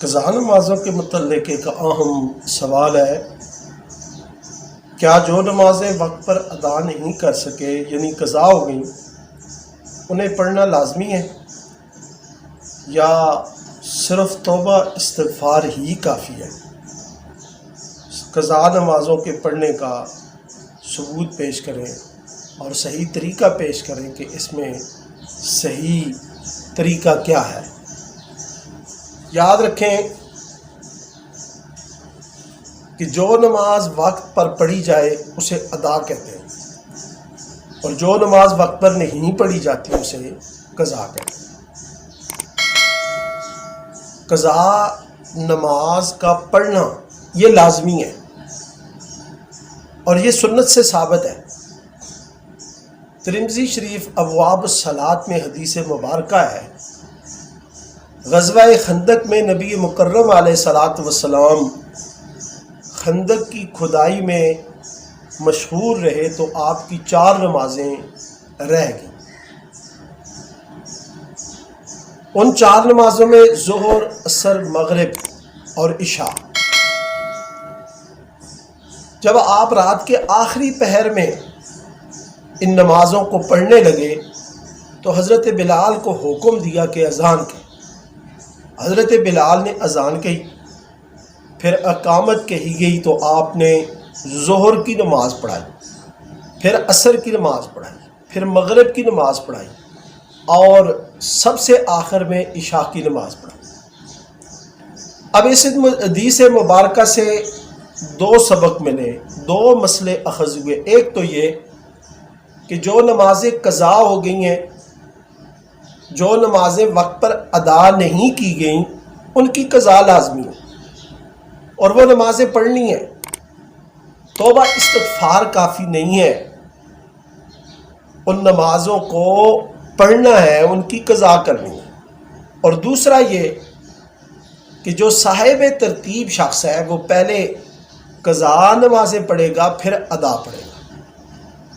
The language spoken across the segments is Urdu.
قضا نمازوں کے متعلق ایک اہم سوال ہے، کیا جو نمازیں وقت پر ادا نہیں کر سکے یعنی قضا ہو گئیں انہیں پڑھنا لازمی ہے یا صرف توبہ استغفار ہی کافی ہے؟ قضا نمازوں کے پڑھنے کا ثبوت پیش کریں اور صحیح طریقہ پیش کریں کہ اس میں صحیح طریقہ کیا ہے۔ یاد رکھیں کہ جو نماز وقت پر پڑھی جائے اسے ادا کہتے ہیں اور جو نماز وقت پر نہیں پڑھی جاتی اسے قضا کہتے ہیں۔ قضا نماز کا پڑھنا یہ لازمی ہے اور یہ سنت سے ثابت ہے۔ ترمذی شریف ابواب الصلاۃ میں حدیث مبارکہ ہے، غزوہ خندق میں نبی مکرم علیہ الصلاۃ والسلام خندق کی کھدائی میں مشہور رہے تو آپ کی 4 نمازیں رہ گئیں۔ ان 4 نمازوں میں ظہر، عصر، مغرب اور عشاء۔ جب آپ رات کے آخری پہر میں ان نمازوں کو پڑھنے لگے تو حضرت بلال کو حکم دیا کہ اذان کی۔ حضرت بلال نے اذان کہی، پھر اقامت کہی گئی تو آپ نے ظہر کی نماز پڑھائی، پھر عصر کی نماز پڑھائی، پھر مغرب کی نماز پڑھائی اور سب سے آخر میں عشاء کی نماز پڑھائی۔ اب اس حدیث مبارکہ سے 2 سبق ملے، 2 مسئلے اخذ ہوئے۔ ایک تو یہ کہ جو نمازیں قضا ہو گئی ہیں، جو نمازیں وقت پر ادا نہیں کی گئیں ان کی قضا لازمی ہے اور وہ نمازیں پڑھنی ہیں۔ توبہ استغفار کافی نہیں ہے، ان نمازوں کو پڑھنا ہے، ان کی قضا کرنی ہے۔ اور دوسرا یہ کہ جو صاحب ترتیب شخص ہے وہ پہلے قضا نمازیں پڑھے گا پھر ادا پڑھے گا،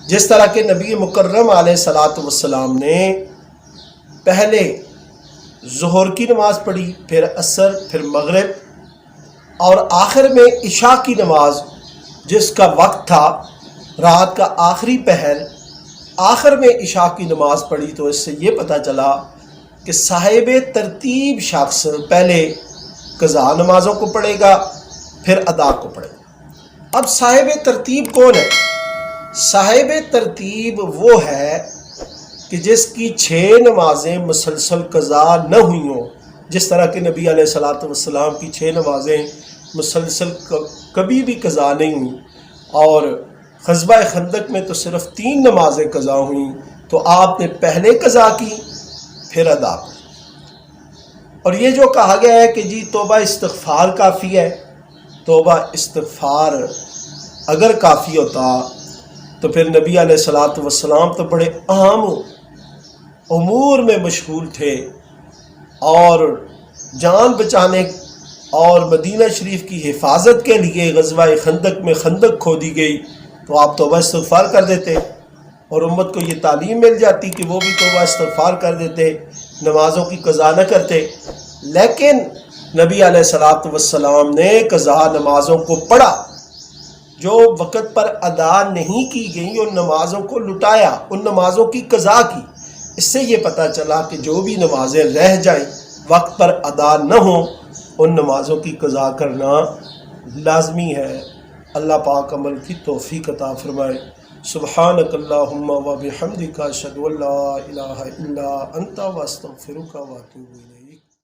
جس طرح کہ نبی مکرم علیہ الصلاۃ والسلام نے پہلے ظہر کی نماز پڑھی، پھر عصر، پھر مغرب اور آخر میں عشاء کی نماز، جس کا وقت تھا رات کا آخری پہر، آخر میں عشاء کی نماز پڑھی۔ تو اس سے یہ پتہ چلا کہ صاحب ترتیب شخص پہلے قضا نمازوں کو پڑھے گا پھر ادا کو پڑھے گا۔ اب صاحب ترتیب کون ہے؟ صاحب ترتیب وہ ہے کہ جس کی 6 نمازیں مسلسل قضا نہ ہوئی ہوں، جس طرح کہ نبی علیہ الصلاۃ والسلام کی 6 نمازیں مسلسل کبھی بھی قضا نہیں ہوئیں اور غزوہ خندق میں تو صرف 3 نمازیں قضا ہوئیں، تو آپ نے پہلے قضا کی پھر ادا کی۔ اور یہ جو کہا گیا ہے کہ جی توبہ استغفار کافی ہے، توبہ استغفار اگر کافی ہوتا تو پھر نبی علیہ الصلاۃ والسلام تو بڑے اہم امور میں مشغول تھے اور جان بچانے اور مدینہ شریف کی حفاظت کے لیے غزوہ خندق میں خندق کھودی گئی تو آپ توبہ استغفار کر دیتے اور امت کو یہ تعلیم مل جاتی کہ وہ بھی توبہ استغفار کر دیتے، نمازوں کی قضا نہ کرتے۔ لیکن نبی علیہ الصلاۃ والسلام نے قضا نمازوں کو پڑھا، جو وقت پر ادا نہیں کی گئیں ان نمازوں کو لٹایا، ان نمازوں کی قضا کی۔ اس سے یہ پتہ چلا کہ جو بھی نمازیں رہ جائیں وقت پر ادا نہ ہوں ان نمازوں کی قضا کرنا لازمی ہے۔ اللہ پاک عمل کی توفیق عطا فرمائے۔ سبحانک اللہم و بحمدک، اشہد ان لا الہ الا انت، واستغفرک واتوب الیک۔